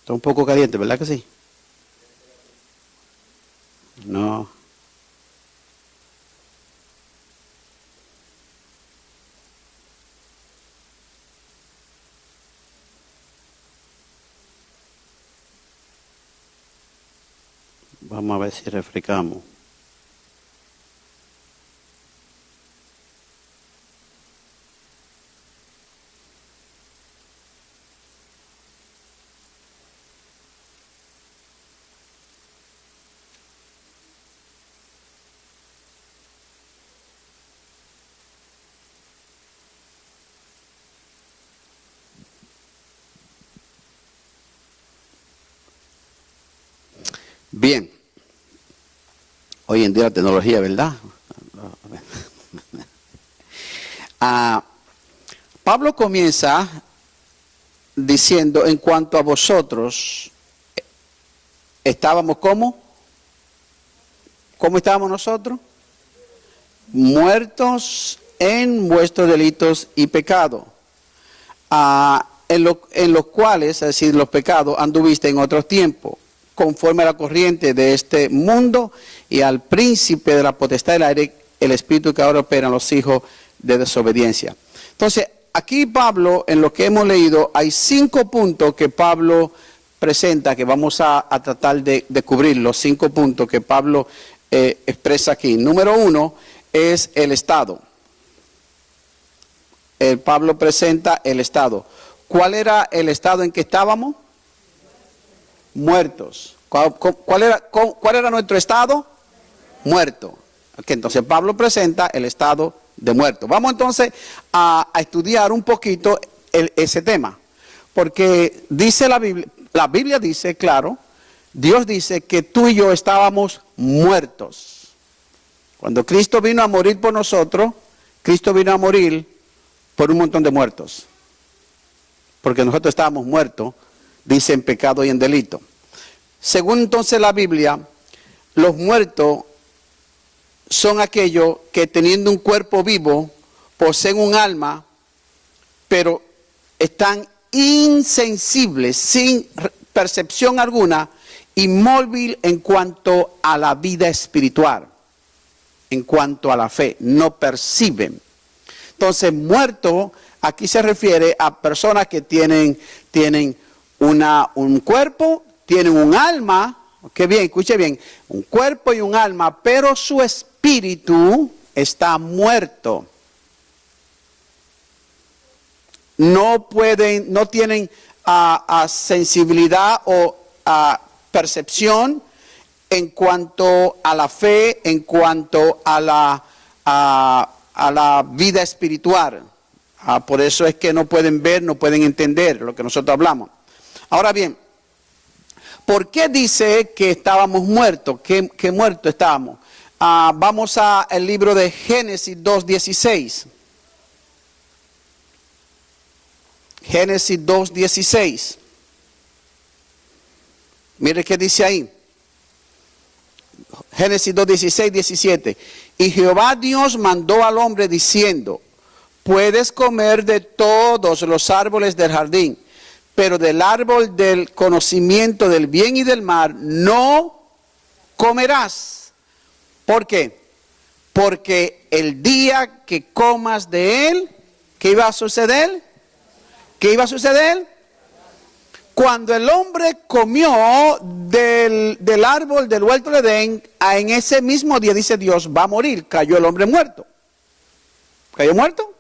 Está un poco caliente, ¿verdad que sí? No. Vamos a ver si refrescamos. Bien. Hoy en día la tecnología, ¿verdad? Pablo comienza diciendo, en cuanto a vosotros, estábamos ¿cómo? ¿Cómo estábamos nosotros? Muertos en vuestros delitos y pecados, en los cuales, es decir, los pecados, anduviste en otros tiempos, conforme a la corriente de este mundo y al príncipe de la potestad del aire, el espíritu que ahora opera en los hijos de desobediencia. Entonces, aquí Pablo, en lo que hemos leído, hay 5 puntos que Pablo presenta, que vamos a tratar de cubrir, los 5 puntos que Pablo expresa aquí. Número 1 es el estado. Pablo presenta el estado. ¿Cuál era el estado en que estábamos? Muertos. ¿Cuál era nuestro estado? Muerto. Okay, entonces Pablo presenta el estado de muerto. Vamos entonces a estudiar un poquito ese tema. Porque dice la Biblia dice, claro, Dios dice que tú y yo estábamos muertos. Cuando Cristo vino a morir por nosotros, Cristo vino a morir por un montón de muertos. Porque nosotros estábamos muertos, dice, en pecado y en delito. Según entonces la Biblia, los muertos son aquellos que teniendo un cuerpo vivo, poseen un alma, pero están insensibles, sin percepción alguna, inmóvil en cuanto a la vida espiritual, en cuanto a la fe, no perciben. Entonces, muerto aquí se refiere a personas que tienen un cuerpo, tienen un alma, que bien, escuche bien, un cuerpo y un alma, pero su espíritu está muerto. No tienen sensibilidad o percepción en cuanto a la fe, en cuanto a la vida espiritual. Por eso es que no pueden ver, no pueden entender lo que nosotros hablamos. Ahora bien, ¿por qué dice que estábamos muertos? ¿Qué muertos estábamos? Vamos al libro de Génesis 2:16. Génesis 2:16. Mire qué dice ahí. Génesis 2:16, 17. Y Jehová Dios mandó al hombre diciendo, puedes comer de todos los árboles del jardín, pero del árbol del conocimiento del bien y del mal no comerás. ¿Por qué? Porque el día que comas de él, ¿qué iba a suceder? ¿Qué iba a suceder? Cuando el hombre comió del árbol del huerto de Edén, en ese mismo día, dice Dios, va a morir. Cayó el hombre muerto. ¿Cayó muerto?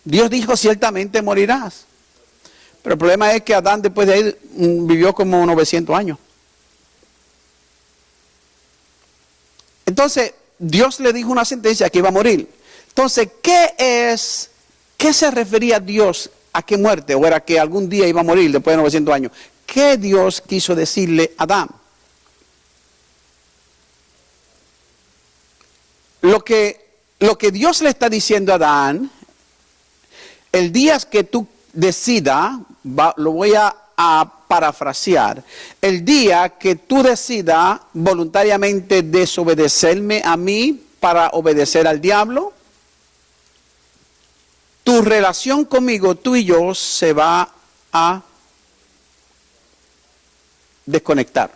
Dios dijo, ciertamente morirás. Pero el problema es que Adán después de ahí vivió como 900 años. Entonces, Dios le dijo una sentencia que iba a morir. Entonces, ¿qué se refería Dios a qué muerte? ¿O era que algún día iba a morir después de 900 años? ¿Qué Dios quiso decirle a Adán? Lo que Dios le está diciendo a Adán, el día que tú decidas, lo voy a parafrasear, el día que tú decidas voluntariamente desobedecerme a mí para obedecer al diablo, tu relación conmigo, tú y yo, se va a desconectar.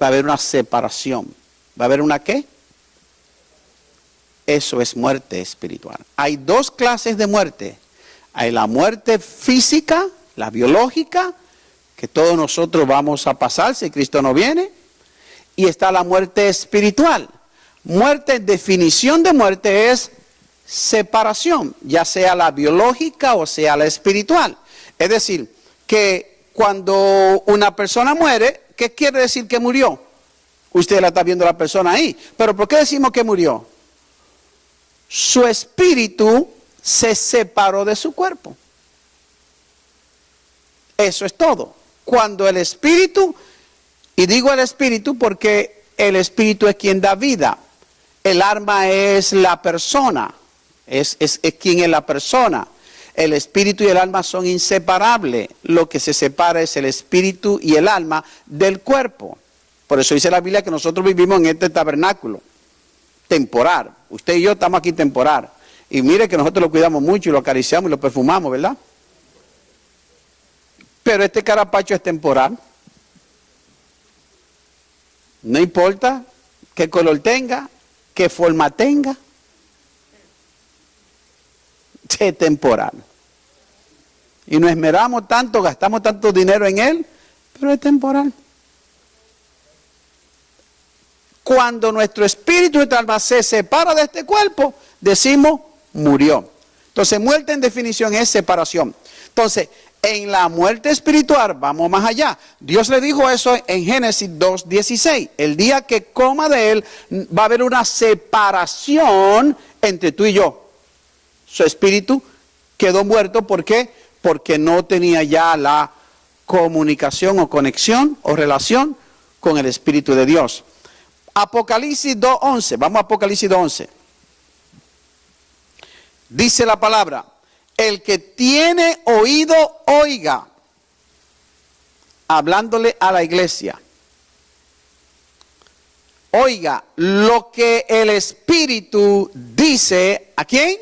Va a haber una separación. ¿Va a haber una qué? Eso es muerte espiritual. Hay dos clases de muerte. Hay la muerte física, la biológica, que todos nosotros vamos a pasar si Cristo no viene. Y está la muerte espiritual. Muerte, definición de muerte es separación, ya sea la biológica o sea la espiritual. Es decir, que cuando una persona muere, ¿qué quiere decir que murió? Usted la está viendo la persona ahí. Pero ¿por qué decimos que murió? Su espíritu se separó de su cuerpo. Eso es todo. Cuando el espíritu, y digo el espíritu porque el espíritu es quien da vida. El alma es la persona, es quien es la persona. El espíritu y el alma son inseparables. Lo que se separa es el espíritu y el alma del cuerpo. Por eso dice la Biblia que nosotros vivimos en este tabernáculo temporal. Usted y yo estamos aquí temporal. Y mire que nosotros lo cuidamos mucho y lo acariciamos y lo perfumamos, ¿verdad? Pero este carapacho es temporal. No importa qué color tenga, qué forma tenga, es temporal. Y nos esmeramos tanto, gastamos tanto dinero en él, pero es temporal. Cuando nuestro espíritu y nuestra alma se separa de este cuerpo, decimos murió. Entonces, muerte en definición es separación. Entonces, en la muerte espiritual, vamos más allá. Dios le dijo eso en Génesis 2:16. El día que coma de él, va a haber una separación entre tú y yo. Su espíritu quedó muerto. ¿Por qué? Porque no tenía ya la comunicación o conexión o relación con el Espíritu de Dios. Apocalipsis 2:11. Vamos a Apocalipsis 2:11. Dice la palabra: el que tiene oído, oiga. Hablándole a la iglesia. Oiga lo que el Espíritu dice. ¿A quién?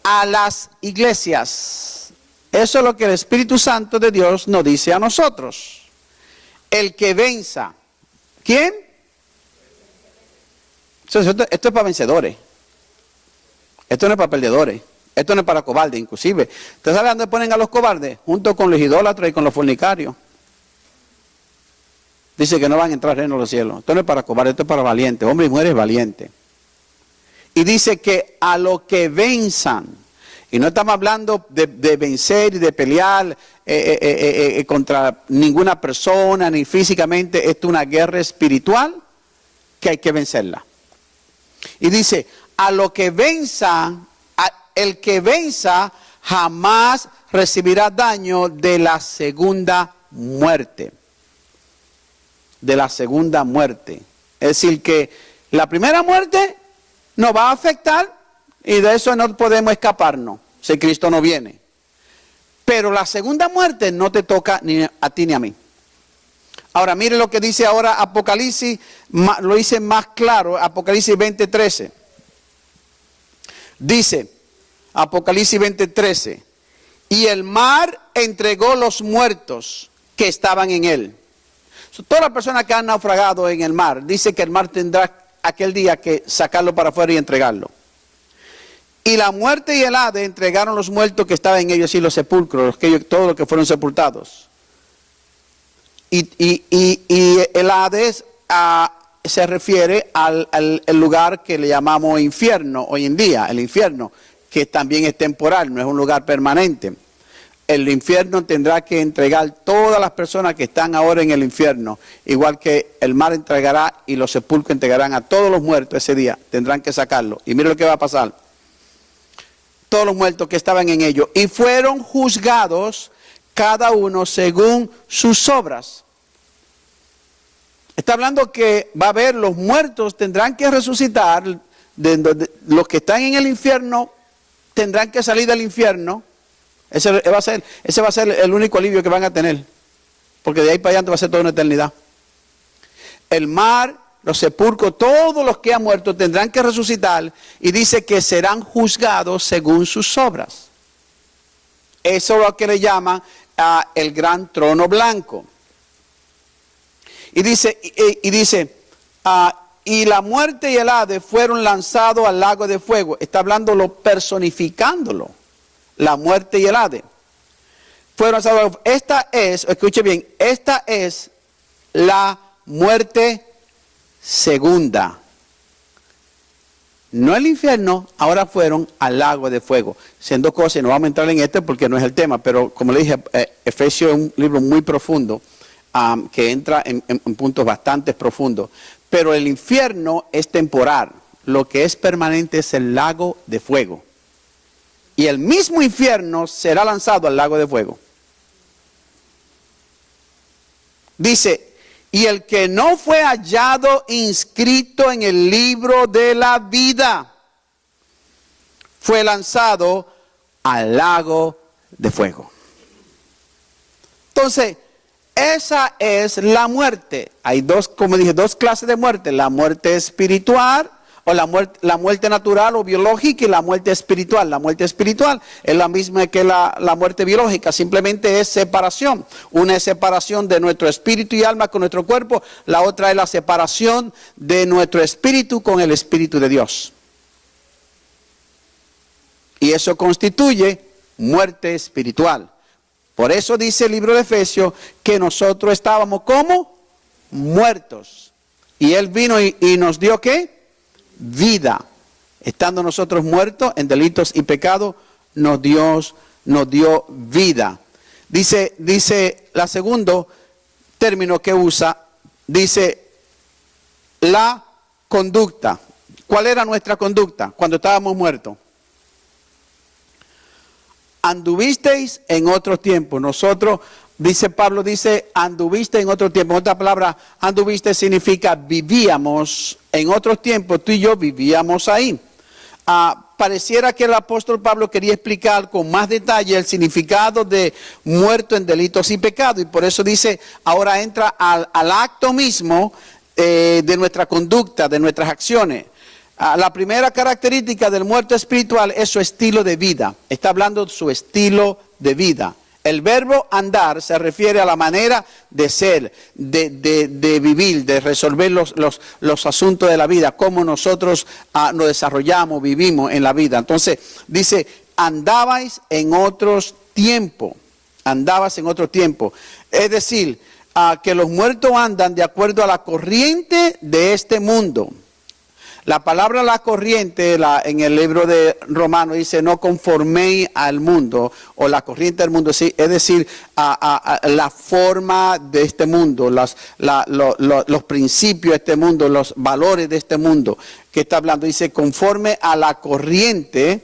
A las iglesias. Eso es lo que el Espíritu Santo de Dios nos dice a nosotros. El que venza. ¿Quién? Esto es para vencedores. Esto no es para perdedores. Esto no es para cobardes, inclusive. ¿Usted sabe dónde ponen a los cobardes? Junto con los idólatras y con los fornicarios. Dice que no van a entrar al reino de los cielos. Esto no es para cobardes, esto es para valientes. Hombres y mujeres valientes. Y dice que a los que venzan. Y no estamos hablando de vencer y de pelear contra ninguna persona, ni físicamente. Esto es una guerra espiritual que hay que vencerla. Y dice, a lo que venzan, el que venza jamás recibirá daño de la segunda muerte. De la segunda muerte. Es decir, que la primera muerte nos va a afectar y de eso no podemos escaparnos si Cristo no viene. Pero la segunda muerte no te toca ni a ti ni a mí. Ahora mire lo que dice ahora Apocalipsis, lo dice más claro, Apocalipsis 20:13. Dice, Apocalipsis 20:13, y el mar entregó los muertos que estaban en él. Todas las personas que han naufragado en el mar, dice que el mar tendrá aquel día que sacarlo para afuera y entregarlo. Y la muerte y el Hades entregaron los muertos que estaban en ellos y los sepulcros, todos los que fueron sepultados. Y el Hades se refiere al lugar que le llamamos infierno hoy en día, el infierno, que también es temporal, no es un lugar permanente. El infierno tendrá que entregar todas las personas que están ahora en el infierno, igual que el mar entregará y los sepulcros entregarán a todos los muertos ese día, tendrán que sacarlo. Y mire lo que va a pasar. Todos los muertos que estaban en ellos, y fueron juzgados cada uno según sus obras. Está hablando que va a haber los muertos, tendrán que resucitar, los que están en el infierno tendrán que salir del infierno. Ese va a ser el único alivio que van a tener, porque de ahí para allá va a ser toda una eternidad. El mar, los sepulcros, todos los que han muerto tendrán que resucitar, y dice que serán juzgados según sus obras. Eso es lo que le llaman el gran trono blanco. Y dice, y la muerte y el Hades fueron lanzados al lago de fuego. Está hablándolo, personificándolo. La muerte y el Hades. Fueron lanzados. Esta es, escuche bien, esta es la muerte segunda. No el infierno, ahora fueron al lago de fuego. Siendo cosas, no vamos a entrar en este porque no es el tema, pero como le dije, Efesios es un libro muy profundo, que entra en puntos bastante profundos. Pero el infierno es temporal, lo que es permanente es el lago de fuego. Y el mismo infierno será lanzado al lago de fuego. Dice, y el que no fue hallado inscrito en el libro de la vida, fue lanzado al lago de fuego. Entonces, esa es la muerte. Hay dos, como dije, dos clases de muerte. La muerte espiritual, o la muerte natural o biológica, y la muerte espiritual. La muerte espiritual es la misma que la muerte biológica, simplemente es separación. Una es separación de nuestro espíritu y alma con nuestro cuerpo, la otra es la separación de nuestro espíritu con el Espíritu de Dios. Y eso constituye muerte espiritual. Por eso dice el libro de Efesios que nosotros estábamos como muertos. Y Él vino y nos dio ¿qué? Vida. Estando nosotros muertos en delitos y pecados, nos dio vida. Dice la segundo término que usa, dice la conducta. ¿Cuál era nuestra conducta cuando estábamos muertos? Anduvisteis en otros tiempos. Nosotros, dice Pablo, dice anduviste en otro tiempo. En otra palabra, anduviste significa vivíamos en otros tiempos. Tú y yo vivíamos ahí. Pareciera que el apóstol Pablo quería explicar con más detalle el significado de muerto en delitos y pecados. Y por eso dice, ahora entra al acto mismo de nuestra conducta, de nuestras acciones. La primera característica del muerto espiritual es su estilo de vida. Está hablando de su estilo de vida. El verbo andar se refiere a la manera de ser, de vivir, de resolver los asuntos de la vida, cómo nosotros nos desarrollamos, vivimos en la vida. Entonces dice, andabais en otros tiempos. Andabas en otro tiempo. Es decir, que los muertos andan de acuerdo a la corriente de este mundo. La palabra la corriente en el libro de Romanos dice no conforméis al mundo o la corriente del mundo, es decir, a la forma de este mundo, los principios de este mundo, los valores de este mundo que está hablando. Dice conforme a la corriente,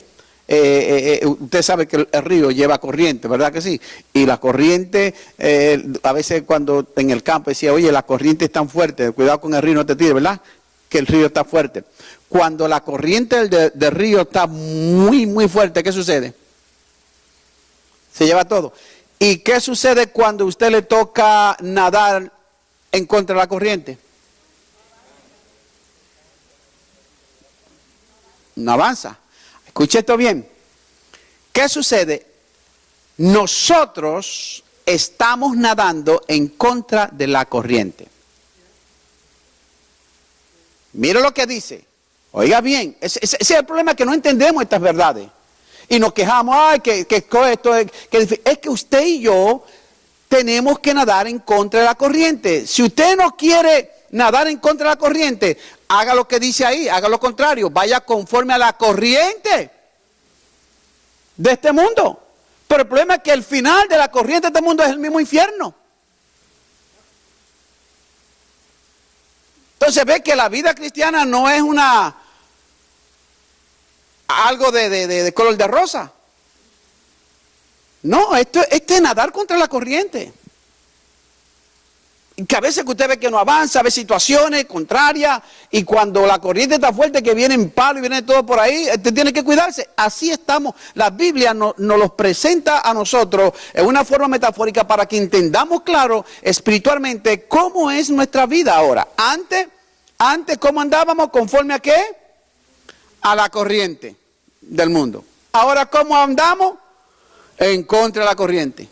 usted sabe que el río lleva corriente, ¿verdad que sí? Y la corriente, a veces cuando en el campo decía, oye, la corriente es tan fuerte, cuidado con el río, no te tires, ¿verdad? Que el río está fuerte. Cuando la corriente del río está muy, muy fuerte, ¿qué sucede? Se lleva todo. ¿Y qué sucede cuando a usted le toca nadar en contra de la corriente? No avanza. Escuche esto bien. ¿Qué sucede? Nosotros estamos nadando en contra de la corriente. Mira lo que dice. Oiga bien, ese es el problema, que no entendemos estas verdades. Y nos quejamos, ay, que esto es que usted y yo tenemos que nadar en contra de la corriente. Si usted no quiere nadar en contra de la corriente, haga lo que dice ahí, haga lo contrario, vaya conforme a la corriente de este mundo. Pero el problema es que el final de la corriente de este mundo es el mismo infierno. Entonces ve que la vida cristiana no es algo de color de rosa. No, esto es nadar contra la corriente. Y que a veces que usted ve que no avanza, ve situaciones contrarias, y cuando la corriente está fuerte, que vienen palos y viene todo por ahí, usted tiene que cuidarse. Así estamos. La Biblia nos los presenta a nosotros en una forma metafórica para que entendamos claro espiritualmente cómo es nuestra vida ahora. Antes, ¿cómo andábamos? ¿Conforme a qué? A la corriente del mundo. Ahora, ¿cómo andamos? En contra de la corriente.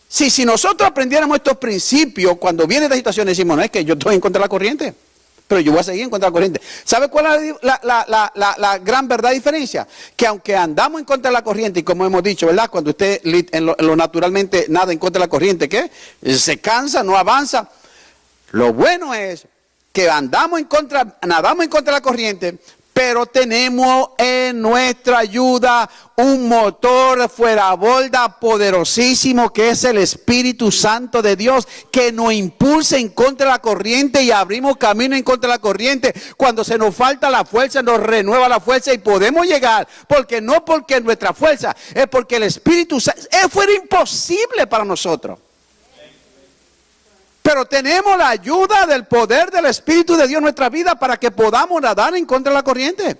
Si nosotros aprendiéramos estos principios, cuando viene esta situación decimos, no es que yo estoy en contra de la corriente, pero yo voy a seguir en contra de la corriente. ¿Sabe cuál es la gran verdad diferencia? Que aunque andamos en contra de la corriente, y como hemos dicho, ¿verdad? Cuando usted en lo naturalmente nada en contra de la corriente, ¿qué? Se cansa, no avanza. Lo bueno es que nadamos en contra de la corriente, pero tenemos en nuestra ayuda un motor fuera borda poderosísimo que es el Espíritu Santo de Dios, que nos impulsa en contra de la corriente y abrimos camino en contra de la corriente. Cuando se nos falta la fuerza, nos renueva la fuerza y podemos llegar, porque no porque nuestra fuerza, es porque el Espíritu Santo, fuera imposible para nosotros. Pero tenemos la ayuda del poder del Espíritu de Dios en nuestra vida para que podamos nadar en contra de la corriente.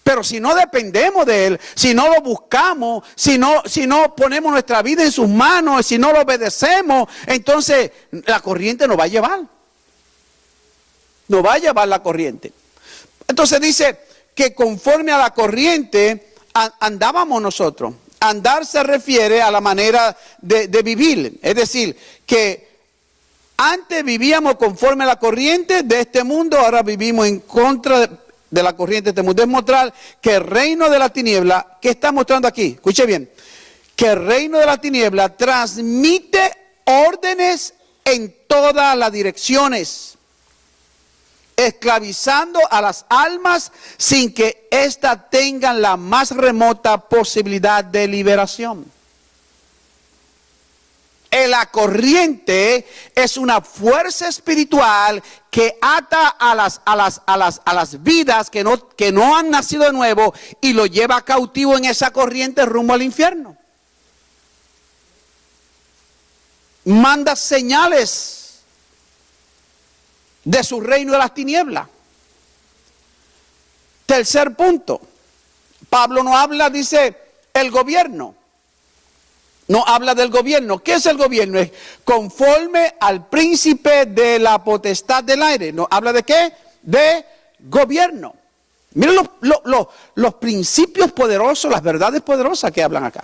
Pero si no dependemos de Él, si no lo buscamos, si no ponemos nuestra vida en sus manos, si no lo obedecemos, entonces la corriente nos va a llevar. Nos va a llevar la corriente. Entonces dice que conforme a la corriente andábamos nosotros. Andar se refiere a la manera de vivir. Es decir, que antes vivíamos conforme a la corriente de este mundo, ahora vivimos en contra de la corriente de este mundo. Es mostrar que el reino de la tiniebla, ¿qué está mostrando aquí? Escuche bien. Que el reino de la tiniebla transmite órdenes en todas las direcciones, esclavizando a las almas sin que éstas tengan la más remota posibilidad de liberación. La corriente es una fuerza espiritual que ata a las vidas que no han nacido de nuevo y lo lleva cautivo en esa corriente rumbo al infierno. Manda señales de su reino de las tinieblas. Tercer punto, Pablo no habla, dice, el gobierno. No habla del gobierno. ¿Qué es el gobierno? Es conforme al príncipe de la potestad del aire. ¿No habla de qué? De gobierno. Miren los principios poderosos, las verdades poderosas que hablan acá.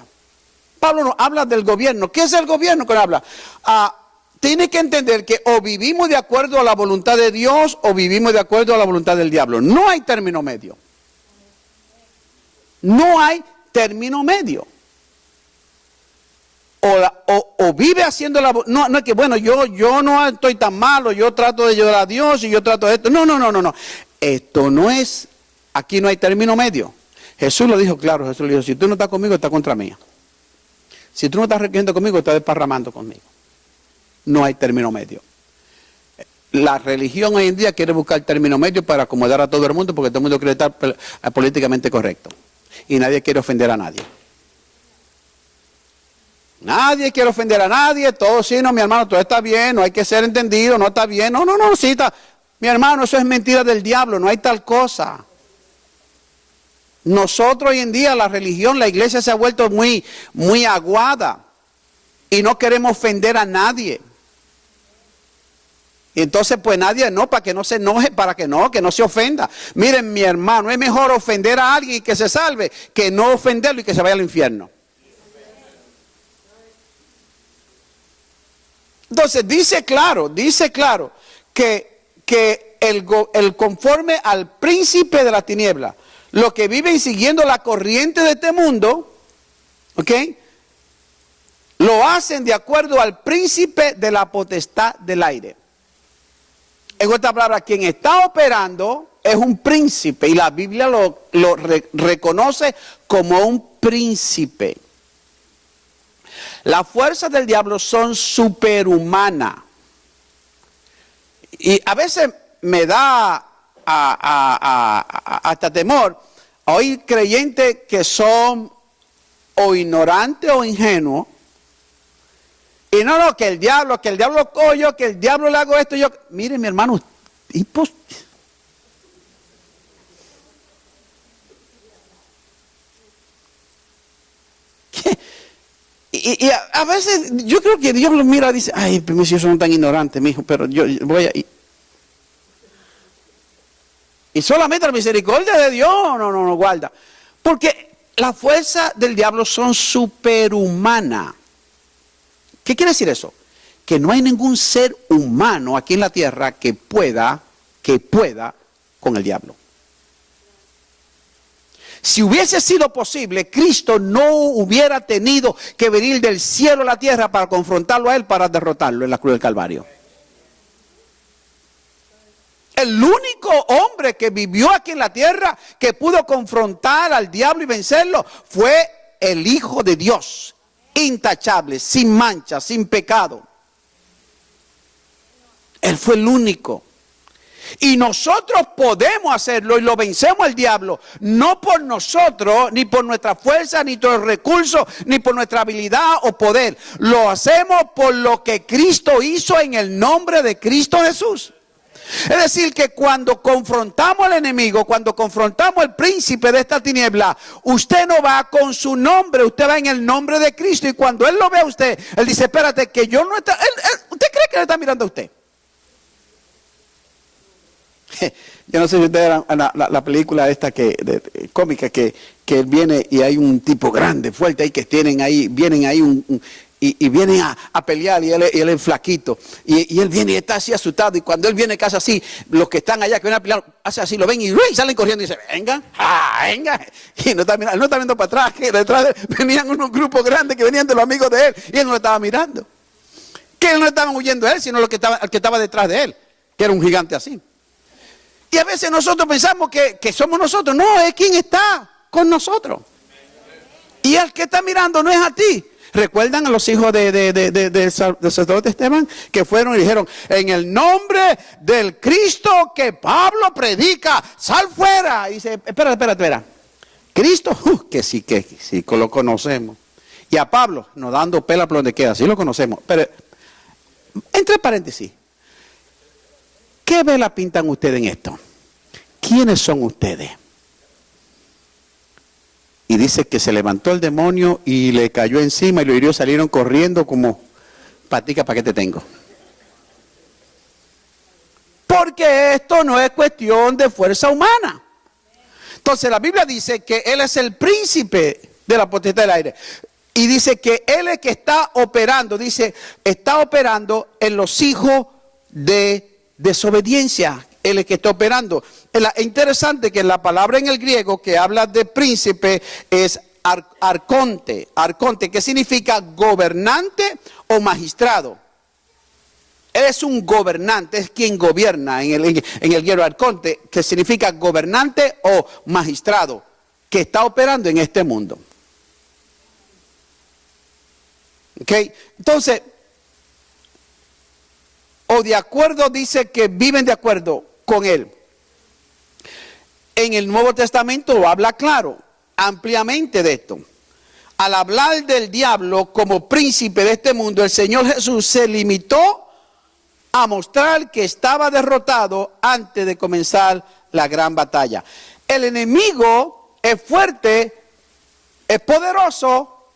Pablo no habla del gobierno. ¿Qué es el gobierno que habla? Tiene que entender que o vivimos de acuerdo a la voluntad de Dios o vivimos de acuerdo a la voluntad del diablo. No hay término medio. No hay término medio. O vive haciendo la... No es que, bueno, yo no estoy tan malo, yo trato de ayudar a Dios y yo trato de esto. No. Esto no es... Aquí no hay término medio. Jesús lo dijo claro. Jesús le dijo, si tú no estás conmigo, estás contra mí. Si tú no estás recogiendo conmigo, estás desparramando conmigo. No hay término medio. La religión hoy en día quiere buscar término medio para acomodar a todo el mundo porque todo el mundo quiere estar políticamente correcto. Y nadie quiere ofender a nadie. Nadie quiere ofender a nadie. Todo sí, no, mi hermano, todo está bien, no hay que ser entendido, no está bien. No, sí está. Mi hermano, eso es mentira del diablo, no hay tal cosa. Nosotros hoy en día, la religión, la iglesia se ha vuelto muy aguada. Y no queremos ofender a nadie. Y entonces pues nadie, no, para que no se enoje, para que no se ofenda. Miren, mi hermano, es mejor ofender a alguien y que se salve, que no ofenderlo y que se vaya al infierno. Entonces dice claro que el conforme al príncipe de la tiniebla, los que viven siguiendo la corriente de este mundo, ¿ok?, lo hacen de acuerdo al príncipe de la potestad del aire. En otras palabras, quien está operando es un príncipe y la Biblia lo reconoce como un príncipe. Las fuerzas del diablo son superhumanas. Y a veces me da hasta temor oír creyentes que son o ignorantes o ingenuos. Y no, que el diablo cojo, que el diablo le hago esto. Mire, mi hermano, y a veces yo creo que Dios lo mira y dice, ay, primero si yo soy tan ignorante, mi hijo, pero yo voy a ir. Y solamente la misericordia de Dios no guarda. Porque las fuerzas del diablo son superhumanas. ¿Qué quiere decir eso? Que no hay ningún ser humano aquí en la tierra que pueda con el diablo. Si hubiese sido posible, Cristo no hubiera tenido que venir del cielo a la tierra para confrontarlo a él, para derrotarlo en la cruz del Calvario. El único hombre que vivió aquí en la tierra que pudo confrontar al diablo y vencerlo fue el Hijo de Dios, intachable, sin mancha, sin pecado. Él fue el único. Y nosotros podemos hacerlo y lo vencemos al diablo, no por nosotros, ni por nuestra fuerza, ni por recursos, ni por nuestra habilidad o poder. Lo hacemos por lo que Cristo hizo en el nombre de Cristo Jesús. Es decir, que cuando confrontamos al enemigo, cuando confrontamos al príncipe de esta tiniebla, usted no va con su nombre, usted va en el nombre de Cristo. Y cuando él lo ve a usted, él dice, espérate, que yo no está... ¿Usted cree que le está mirando a usted? Yo no sé si ustedes eran la película esta cómica que él viene y hay un tipo grande, fuerte ahí, que vienen ahí y vienen a pelear y él es flaquito y él viene y está así asustado, y cuando él viene casi así, los que están allá que vienen a pelear, hace así, lo ven y salen corriendo y dicen, venga, venga, y no está mirando, no está viendo para atrás, que detrás de él venían unos grupos grandes que venían de los amigos de él y él no lo estaba mirando, que él no estaban huyendo de él, sino el que estaba detrás de él, que era un gigante así. Y a veces nosotros pensamos que somos nosotros. No, es quien está con nosotros. Y el que está mirando no es a ti. ¿Recuerdan a los hijos del sacerdote Esteban? Que fueron y dijeron, en el nombre del Cristo que Pablo predica, sal fuera. Y dice, espera. Cristo, que sí lo conocemos. Y a Pablo, nos dando pela por donde queda, sí lo conocemos. Pero, entre paréntesis, ¿qué vela pintan ustedes en esto? ¿Quiénes son ustedes? Y dice que se levantó el demonio y le cayó encima y los hirió, salieron corriendo como patica, ¿para qué te tengo? Porque esto no es cuestión de fuerza humana. Entonces la Biblia dice que Él es el príncipe de la potestad del aire. Y dice que Él es que está operando, está operando en los hijos de desobediencia. Él es que está operando. Es interesante que la palabra en el griego que habla de príncipe es arconte. Arconte, que significa gobernante o magistrado. Él es un gobernante, es quien gobierna en el griego arconte, que significa gobernante o magistrado, que está operando en este mundo. ¿Ok? Entonces, o de acuerdo, dice que viven de acuerdo con él. En el Nuevo Testamento lo habla claro, ampliamente de esto. Al hablar del diablo como príncipe de este mundo, el Señor Jesús se limitó a mostrar que estaba derrotado antes de comenzar la gran batalla. El enemigo es fuerte, es poderoso,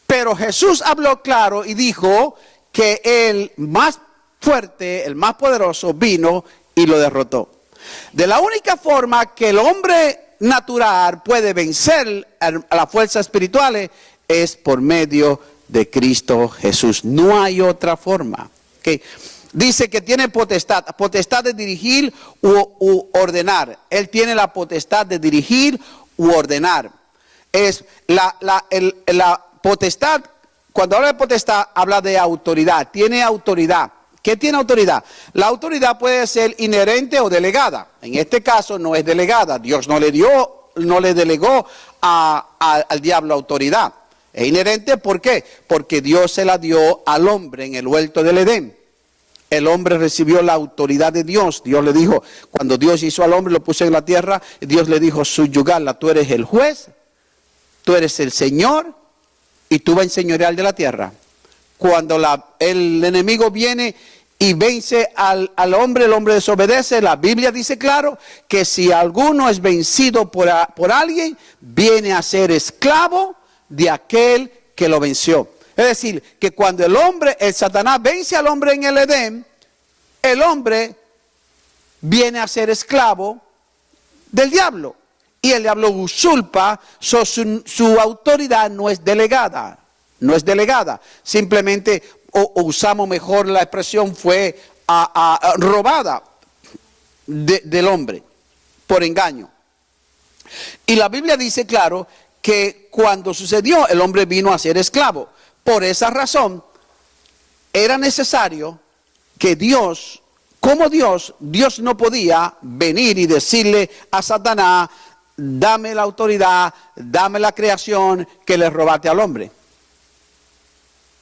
pero Jesús habló claro y dijo que el más fuerte, el más poderoso, vino y lo derrotó. De la única forma que el hombre natural puede vencer a las fuerzas espirituales es por medio de Cristo Jesús. No hay otra forma. ¿Okay? Dice que tiene potestad de dirigir u ordenar. Él tiene la potestad de dirigir u ordenar. Es la potestad, cuando habla de potestad, habla de autoridad. Tiene autoridad. ¿Qué tiene autoridad? La autoridad puede ser inherente o delegada. En este caso no es delegada. Dios no le delegó al diablo autoridad. Es inherente, ¿por qué? Porque Dios se la dio al hombre en el huerto del Edén. El hombre recibió la autoridad de Dios. Dios le dijo, cuando Dios hizo al hombre, lo puso en la tierra, Dios le dijo, subyugarla, tú eres el juez, tú eres el Señor y tú vas a enseñorear de la tierra. Cuando el enemigo viene y vence al hombre, el hombre desobedece. La Biblia dice claro que si alguno es vencido por alguien, viene a ser esclavo de aquel que lo venció. Es decir, que cuando el Satanás vence al hombre en el Edén, el hombre viene a ser esclavo del diablo. Y el diablo usurpa, su autoridad no es delegada. No es delegada. Simplemente, o usamos mejor la expresión, fue robada del hombre por engaño. Y la Biblia dice claro que cuando sucedió, el hombre vino a ser esclavo. Por esa razón, era necesario que Dios, como Dios no podía venir y decirle a Satanás: dame la autoridad, dame la creación que le robaste al hombre.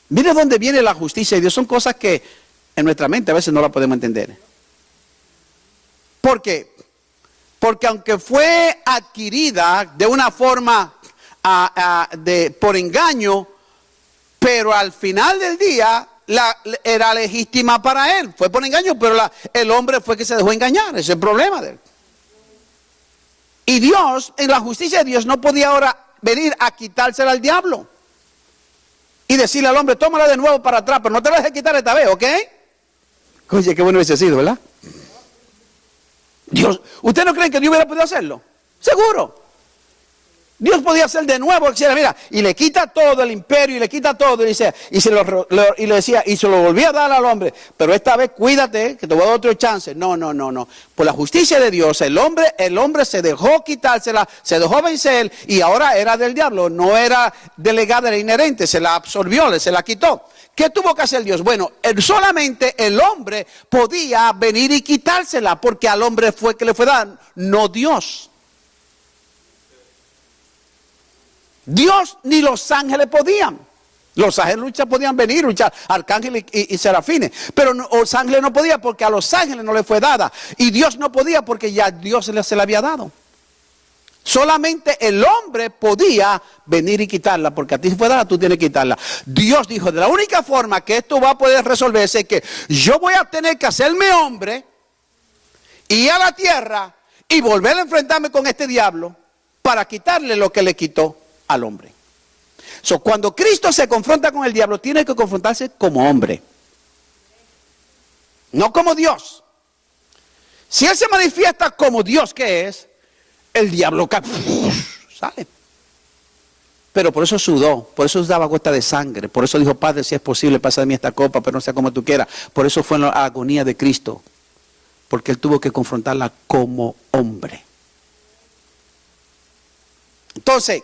Mire dónde viene la justicia de Dios. Son cosas que en nuestra mente a veces no la podemos entender. ¿Por qué? Porque aunque fue adquirida de una forma por engaño, pero al final del día era legítima para él. Fue por engaño, pero el hombre fue que se dejó engañar. Ese es el problema de él. Y Dios, en la justicia de Dios, no podía ahora venir a quitársela al diablo y decirle al hombre: tómala de nuevo para atrás, pero no te la dejes quitar esta vez, ¿ok? Oye, qué bueno hubiese sido, ¿verdad? Dios, ¿usted no cree que Dios hubiera podido hacerlo? Seguro. Dios podía hacer de nuevo, mira, y le quita todo el imperio, y le quita todo, y se lo volvía a dar al hombre. Pero esta vez cuídate, que te voy a dar otro chance. No. Por la justicia de Dios, el hombre se dejó quitársela, se dejó vencer, y ahora era del diablo, no era delegada, era inherente, se la absorbió, se la quitó. ¿Qué tuvo que hacer Dios? Bueno, solamente el hombre podía venir y quitársela, porque al hombre fue que le fue dada, no Dios. Dios ni los ángeles podían. Los ángeles podían venir, luchar, arcángeles y serafines. Pero los ángeles no podían porque a los ángeles no les fue dada. Y Dios no podía porque ya Dios se la había dado. Solamente el hombre podía venir y quitarla, porque a ti fue dada, tú tienes que quitarla. Dios dijo: de la única forma que esto va a poder resolverse es que yo voy a tener que hacerme hombre, ir a la tierra y volver a enfrentarme con este diablo para quitarle lo que le quitó al hombre. Cuando Cristo se confronta con el diablo, tiene que confrontarse como hombre, no como Dios. Si él se manifiesta como Dios que es, el diablo sale. Pero por eso sudó, por eso daba gota de sangre, por eso dijo: Padre, si es posible, pasa de mí esta copa, pero no sea como tú quieras. Por eso fue en la agonía de Cristo, porque él tuvo que confrontarla como hombre. Entonces,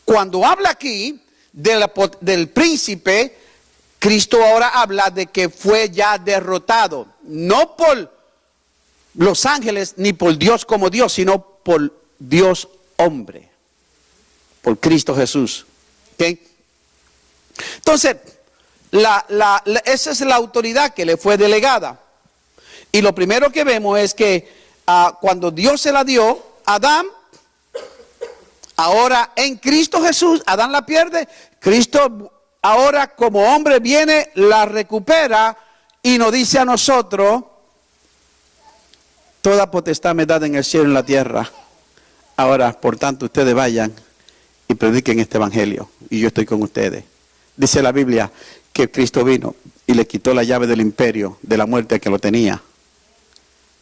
cuando habla aquí del príncipe, Cristo ahora habla de que fue ya derrotado, no por los ángeles ni por Dios como Dios, sino por Dios hombre, por Cristo Jesús. ¿Okay? Entonces, esa es la autoridad que le fue delegada. Y lo primero que vemos es que cuando Dios se la dio a Adán, ahora en Cristo Jesús, Adán la pierde, Cristo ahora como hombre viene, la recupera y nos dice a nosotros: toda potestad me dada en el cielo y en la tierra. Ahora, por tanto, ustedes vayan y prediquen este evangelio, y yo estoy con ustedes. Dice la Biblia que Cristo vino y le quitó la llave del imperio, de la muerte que lo tenía.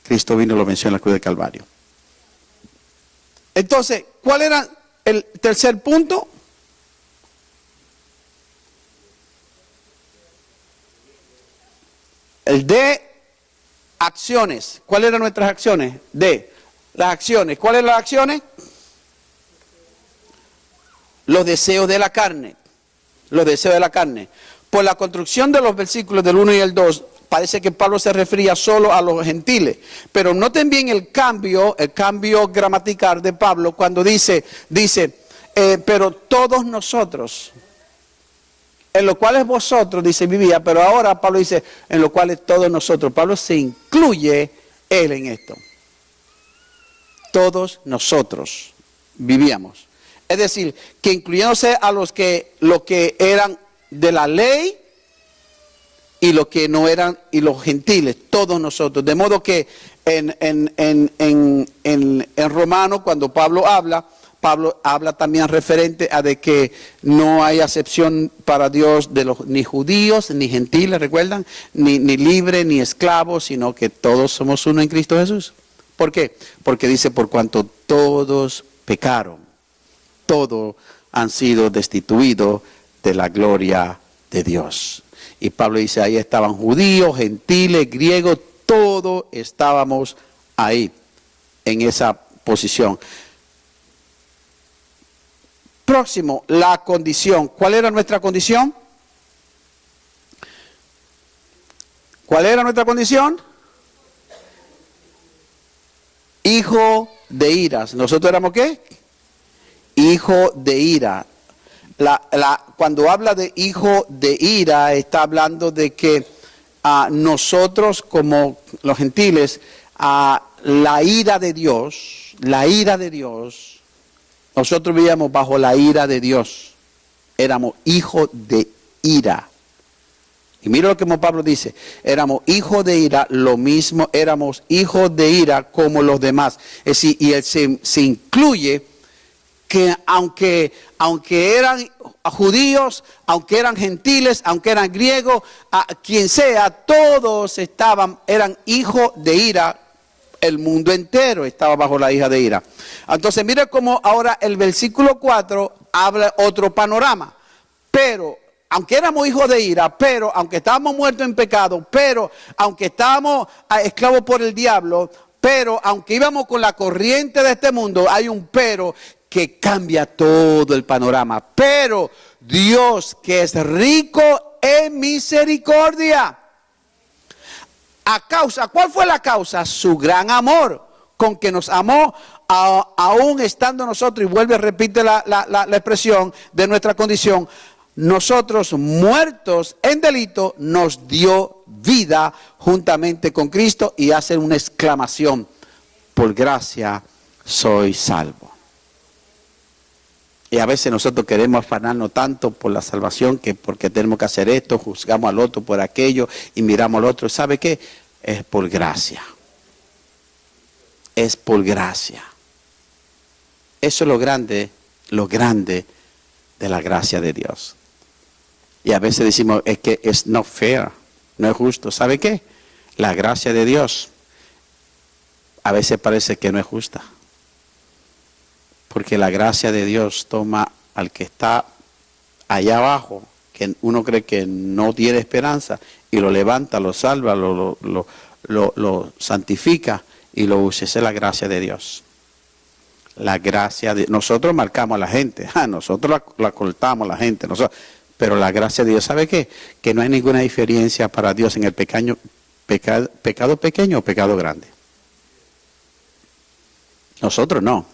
Cristo vino y lo venció en la cruz del Calvario. Entonces, ¿cuál era el tercer punto? El de acciones. ¿Cuáles eran nuestras acciones? De las acciones. ¿Cuáles eran las acciones? Los deseos de la carne. Los deseos de la carne. Por la construcción de los versículos del 1 y el 2, parece que Pablo se refería solo a los gentiles. Pero noten bien el cambio gramatical de Pablo cuando dice, pero todos nosotros, en los cuales vosotros, dice, vivía, pero ahora Pablo dice, en los cuales todos nosotros. Pablo se incluye él en esto. Todos nosotros vivíamos. Es decir, que incluyéndose a lo que eran de la ley y los que no eran, y los gentiles, todos nosotros. De modo que en Romanos, cuando Pablo habla también referente a de que no hay acepción para Dios de los ni judíos ni gentiles, ¿recuerdan? Ni libre ni esclavo, sino que todos somos uno en Cristo Jesús. ¿Por qué? Porque dice, por cuanto todos pecaron, todos han sido destituidos de la gloria de Dios. Y Pablo dice, ahí estaban judíos, gentiles, griegos, todos estábamos ahí, en esa posición. Próximo, la condición. ¿Cuál era nuestra condición? ¿Cuál era nuestra condición? Hijo de iras. ¿Nosotros éramos qué? Hijo de ira. Cuando habla de hijo de ira, está hablando de que nosotros como los gentiles, la ira de Dios, nosotros vivíamos bajo la ira de Dios. Éramos hijos de ira. Y mira lo que Pablo dice, éramos hijos de ira, lo mismo, éramos hijos de ira como los demás. Es decir, y él se incluye que aunque eran judíos, aunque eran gentiles, aunque eran griegos, quien sea, todos eran hijos de ira. El mundo entero estaba bajo la hija de ira. Entonces mire cómo ahora el versículo 4 habla otro panorama. Pero aunque éramos hijos de ira, pero aunque estábamos muertos en pecado, pero aunque estábamos esclavos por el diablo, pero aunque íbamos con la corriente de este mundo, hay un pero que cambia todo el panorama. Pero Dios, que es rico en misericordia, ¿cuál fue la causa? Su gran amor, con que nos amó, aún estando nosotros, y vuelve, repite la expresión de nuestra condición, nosotros muertos en delito, nos dio vida juntamente con Cristo, y hace una exclamación, por gracia soy salvo. Y a veces nosotros queremos afanarnos tanto por la salvación, que porque tenemos que hacer esto, juzgamos al otro por aquello y miramos al otro. ¿Sabe qué? Es por gracia. Es por gracia. Eso es lo grande de la gracia de Dios. Y a veces decimos, es que es no fair, no es justo. ¿Sabe qué? La gracia de Dios a veces parece que no es justa. Porque la gracia de Dios toma al que está allá abajo, que uno cree que no tiene esperanza, y lo levanta, lo salva, lo santifica y lo usa. Esa es la gracia de Dios. La gracia de nosotros marcamos a la gente, nosotros la cortamos a la gente, pero la gracia de Dios, ¿sabe qué? Que no hay ninguna diferencia para Dios en el pecado pequeño o pecado grande. Nosotros no.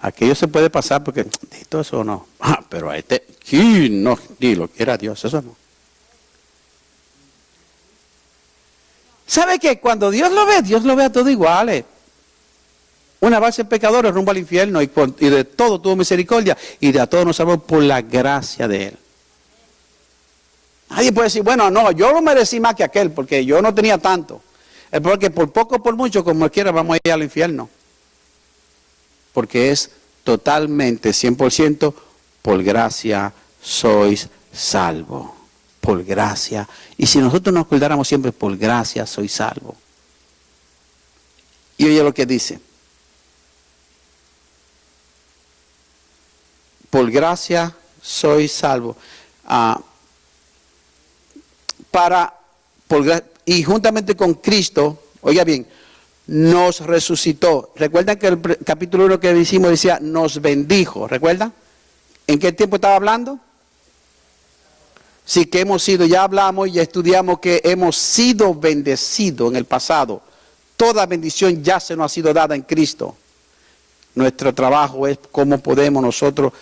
Aquello se puede pasar porque, todo eso no. Pero a sí, no, ni lo quiera Dios, eso no. ¿Sabe qué? Cuando Dios lo ve a todos iguales. Una base de pecadores rumbo al infierno, y de todo tuvo misericordia, y de a todos nos salvó por la gracia de Él. Nadie puede decir, bueno, no, yo lo merecí más que aquel, porque yo no tenía tanto. Es porque por poco o por mucho, como quiera, vamos a ir al infierno. Porque es totalmente, 100%, por gracia sois salvo. Por gracia. Y si nosotros nos acordáramos siempre, por gracia soy salvo. Y oye lo que dice. Por gracia soy salvo. Y juntamente con Cristo, oiga bien, nos resucitó. ¿Recuerdan que el capítulo 1 que hicimos decía, nos bendijo? ¿Recuerdan? ¿En qué tiempo estaba hablando? Sí, que hemos sido, ya hablamos y ya estudiamos que hemos sido bendecidos en el pasado. Toda bendición ya se nos ha sido dada en Cristo. Nuestro trabajo es cómo podemos nosotros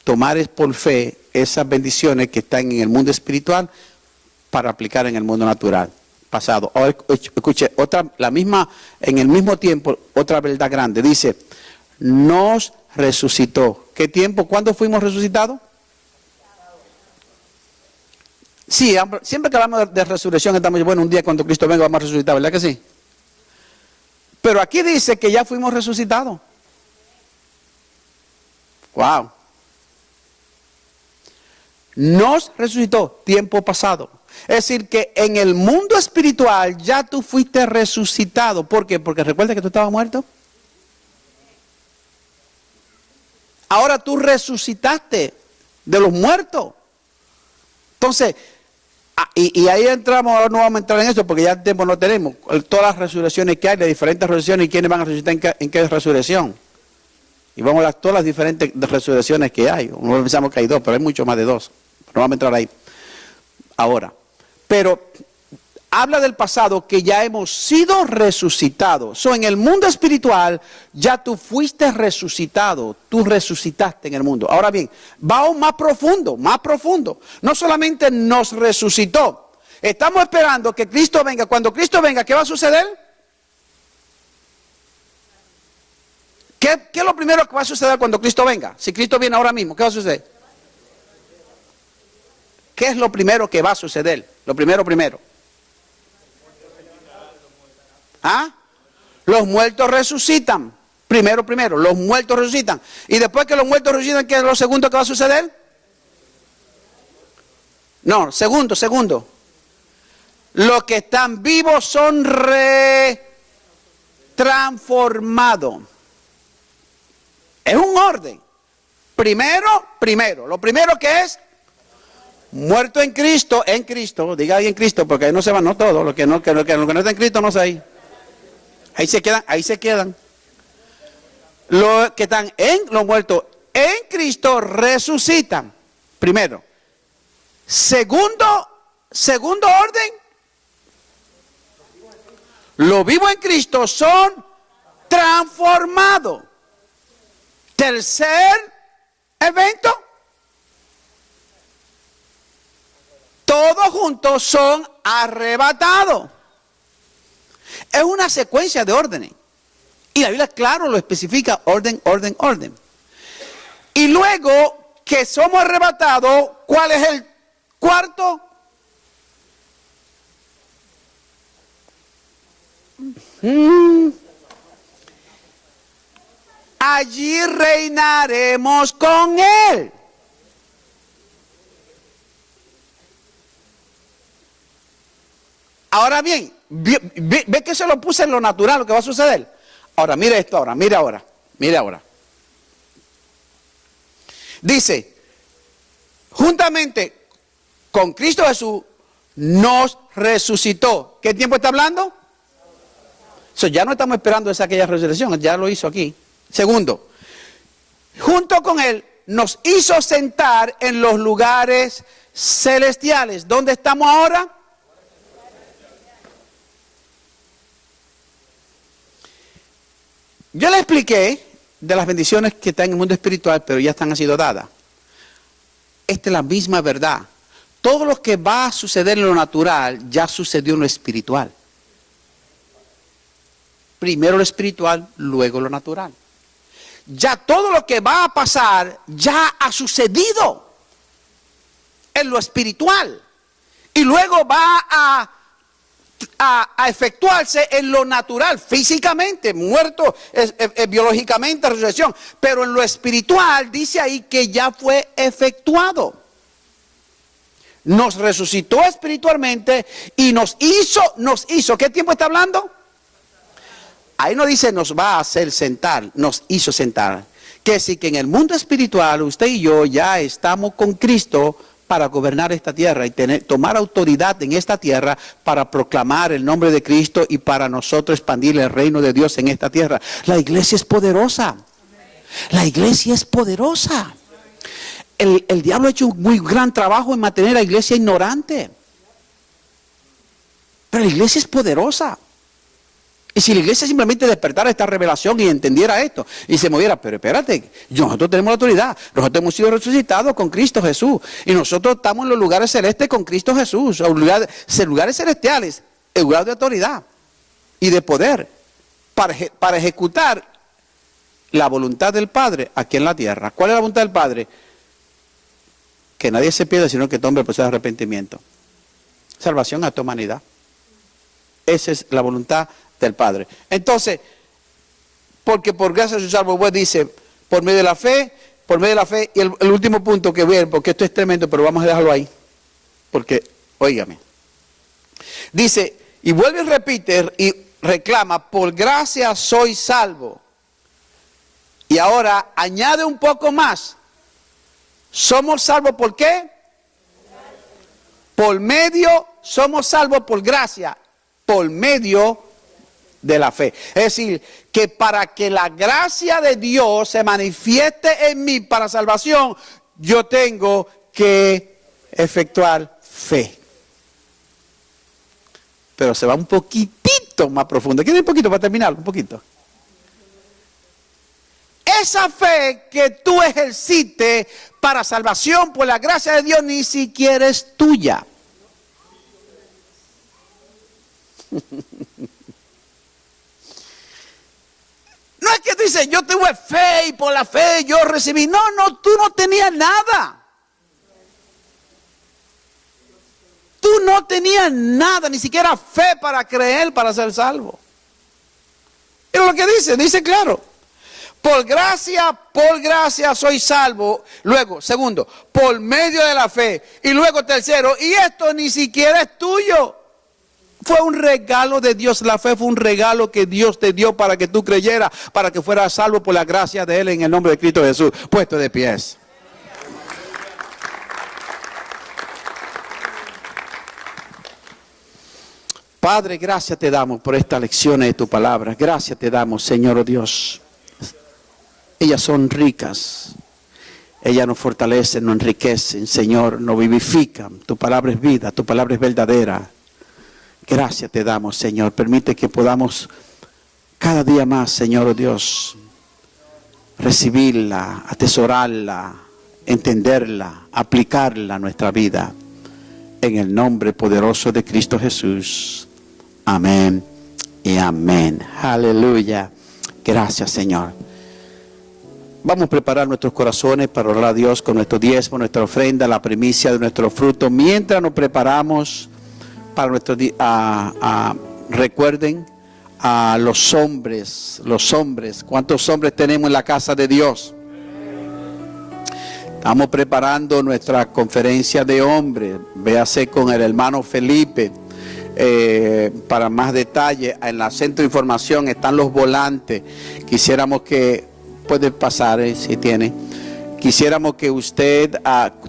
tomar por fe esas bendiciones que están en el mundo espiritual para aplicar en el mundo natural. Pasado. Ahora escuche, en el mismo tiempo, otra verdad grande. Dice, nos resucitó. ¿Qué tiempo? ¿Cuándo fuimos resucitados? Sí, siempre que hablamos de resurrección estamos, bueno, un día cuando Cristo venga vamos a resucitar, ¿verdad que sí? Pero aquí dice que ya fuimos resucitados. Wow. nos resucitó, tiempo pasado. Es decir, que en el mundo espiritual ya tú fuiste resucitado. ¿Por qué? Porque recuerda que tú estabas muerto. Ahora tú resucitaste de los muertos. Entonces, y ahí entramos, ahora no vamos a entrar en eso porque ya el tiempo no tenemos. Todas las resurrecciones que hay, las diferentes resurrecciones y quiénes van a resucitar en qué resurrección. Y vamos a ver todas las diferentes resurrecciones que hay. No pensamos que hay dos, pero hay mucho más de dos. No vamos a entrar ahí ahora. Pero habla del pasado que ya hemos sido resucitados. En el mundo espiritual ya tú fuiste resucitado. Tú resucitaste en el mundo. Ahora bien, va aún más profundo, más profundo. No solamente nos resucitó. Estamos esperando que Cristo venga. Cuando Cristo venga, ¿qué va a suceder? ¿Qué es lo primero que va a suceder cuando Cristo venga? Si Cristo viene ahora mismo, ¿qué va a suceder? ¿Qué es lo primero que va a suceder? Lo primero. ¿Ah? Los muertos resucitan. Primero, los muertos resucitan. Y después que los muertos resucitan, ¿qué es lo segundo que va a suceder? No, segundo. Los que están vivos son transformados. Es un orden. Primero. Lo primero que es muerto en Cristo, diga ahí en Cristo, porque ahí no se van, no todos, los que no están en Cristo no sé ahí. Ahí se quedan. Los que están los muertos en Cristo resucitan. Primero. Segundo orden. Los vivos en Cristo son transformados. Tercer evento. Todos juntos son arrebatados. Es una secuencia de órdenes. Y la Biblia, claro, lo especifica: orden. Y luego que somos arrebatados, ¿cuál es el cuarto? Allí reinaremos con Él. Ahora bien, ve que se lo puse en lo natural, lo que va a suceder. Ahora, mire esto, mire ahora. Dice, juntamente con Cristo Jesús nos resucitó. ¿Qué tiempo está hablando? Ya no estamos esperando aquella resurrección, ya lo hizo aquí. Segundo, junto con Él nos hizo sentar en los lugares celestiales. ¿Dónde estamos ahora? Yo le expliqué de las bendiciones que están en el mundo espiritual, pero ya han sido dadas. Esta es la misma verdad. Todo lo que va a suceder en lo natural ya sucedió en lo espiritual. Primero lo espiritual, luego lo natural. Ya todo lo que va a pasar ya ha sucedido en lo espiritual. Y luego va a efectuarse en lo natural, físicamente, muerto, biológicamente, resurrección. Pero en lo espiritual dice ahí que ya fue efectuado. Nos resucitó espiritualmente y nos hizo, ¿qué tiempo está hablando? Ahí no dice nos va a hacer sentar, nos hizo sentar. Que sí, que en el mundo espiritual usted y yo ya estamos con Cristo para gobernar esta tierra y tomar autoridad en esta tierra para proclamar el nombre de Cristo y para nosotros expandir el reino de Dios en esta tierra. La iglesia es poderosa. La iglesia es poderosa. El diablo ha hecho un muy gran trabajo en mantener a la iglesia ignorante. Pero la iglesia es poderosa. Y si la iglesia simplemente despertara esta revelación y entendiera esto y se moviera, pero espérate, nosotros tenemos la autoridad, nosotros hemos sido resucitados con Cristo Jesús y nosotros estamos en los lugares celestes con Cristo Jesús, lugares celestiales, en lugar de autoridad y de poder para ejecutar la voluntad del Padre aquí en la tierra. ¿Cuál es la voluntad del Padre? Que nadie se pierda, sino que tome el proceso de arrepentimiento. Salvación a toda humanidad. Esa es la voluntad del Padre. Entonces, porque por gracia sois salvos, pues dice, por medio de la fe, por medio de la fe. Y el último punto que ver, porque esto es tremendo, pero vamos a dejarlo ahí. Porque, óigame. Dice, y vuelve y repite y reclama, por gracia soy salvo. Y ahora añade un poco más. ¿Somos salvos por qué? Por medio, somos salvos por gracia, por medio de la fe. Es decir, que para que la gracia de Dios se manifieste en mí para salvación, yo tengo que efectuar fe. Pero se va un poquitito más profundo. ¿Quiere un poquito para terminar? Un poquito. Esa fe que tú ejercites para salvación por la gracia de Dios ni siquiera es tuya. No es que tú dices, yo tuve fe y por la fe yo recibí. No, tú no tenías nada. Tú no tenías nada, ni siquiera fe para creer, para ser salvo. Pero lo que dice claro. Por gracia soy salvo. Luego, segundo, por medio de la fe. Y luego, tercero, y esto ni siquiera es tuyo. Fue un regalo de Dios. La fe fue un regalo que Dios te dio para que tú creyeras, para que fueras salvo por la gracia de Él en el nombre de Cristo Jesús. Puesto de pies. Padre, gracias te damos por estas lecciones de tu palabra. Gracias te damos, Señor oh Dios. Ellas son ricas. Ellas nos fortalecen, nos enriquecen, Señor, nos vivifican. Tu palabra es vida, tu palabra es verdadera. Gracias te damos, Señor. Permite que podamos cada día más, Señor oh Dios, recibirla, atesorarla, entenderla, aplicarla a nuestra vida. En el nombre poderoso de Cristo Jesús. Amén y amén. Aleluya. Gracias, Señor. Vamos a preparar nuestros corazones para orar a Dios con nuestro diezmo, nuestra ofrenda, la primicia de nuestro fruto. Mientras nos preparamos para nuestro recuerden a los hombres. ¿Cuántos hombres tenemos en la casa de Dios? Estamos preparando nuestra conferencia de hombres. Véase con el hermano Felipe. Para más detalle, en la centro de información están los volantes. Quisiéramos que, puede pasar si tiene. Quisiéramos que usted,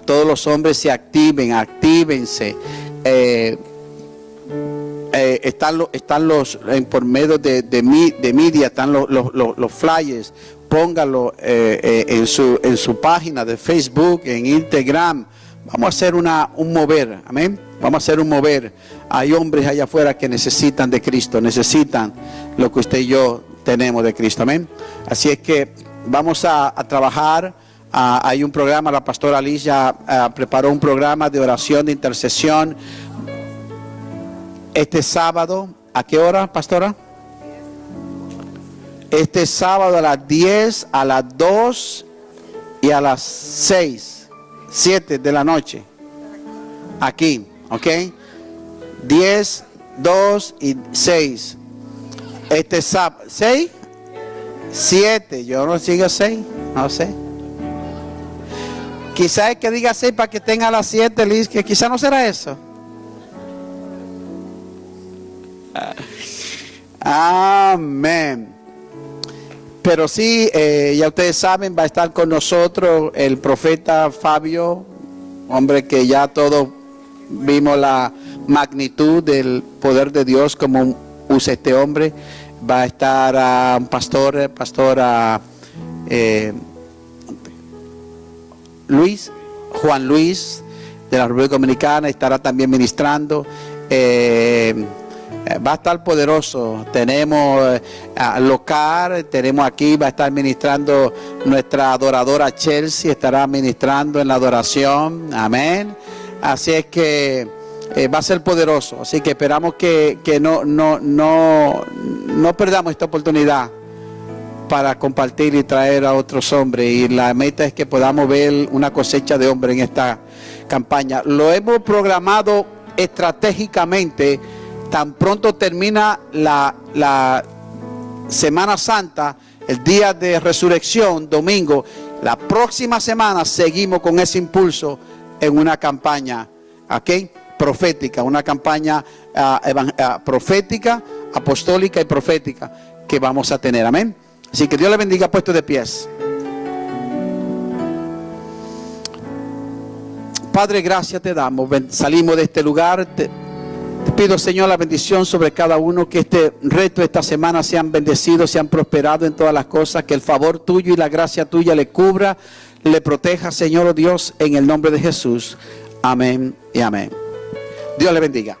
todos los hombres se actívense. Están los por medio de media, están los flyers. Póngalo en su página de Facebook, en Instagram. Vamos a hacer un mover, amén. Vamos a hacer un mover. Hay hombres allá afuera que necesitan de Cristo, necesitan lo que usted y yo tenemos de Cristo, amén. Así es que vamos a trabajar. Hay un programa, la pastora Alicia preparó un programa de oración, de intercesión. Este sábado, ¿a qué hora, pastora? Este sábado a las 10, a las 2 y a las 7 de la noche. Aquí, ¿ok? 10, 2 y 6. Este sábado, 6, 7. Yo no sigo 6, no sé. Quizás es que diga 6 para que tenga las 7, Liz, que quizás no será eso. Amén. Pero sí, ya ustedes saben, va a estar con nosotros el profeta Fabio, hombre que ya todos vimos la magnitud del poder de Dios como usa este hombre. Va a estar un pastor Juan Luis de la República Dominicana, estará también ministrando. Va a estar poderoso. Tenemos local, tenemos aquí, va a estar ministrando nuestra adoradora Chelsea, estará ministrando en la adoración, amén. Así es que va a ser poderoso. Así que esperamos que no perdamos esta oportunidad para compartir y traer a otros hombres. Y la meta es que podamos ver una cosecha de hombres en esta campaña. Lo hemos programado estratégicamente. Tan pronto termina la Semana Santa, el día de resurrección, domingo, La próxima semana seguimos con ese impulso en una campaña, ¿ok?, profética, una campaña profética, apostólica y profética que vamos a tener. Amén. Así que Dios le bendiga, puesto de pies. Padre, gracias te damos. Salimos de este lugar. Te pido, Señor, la bendición sobre cada uno. Que este reto de esta semana sean bendecidos, sean prosperados en todas las cosas. Que el favor tuyo y la gracia tuya le cubra, le proteja, Señor, oh Dios, en el nombre de Jesús. Amén y amén. Dios le bendiga.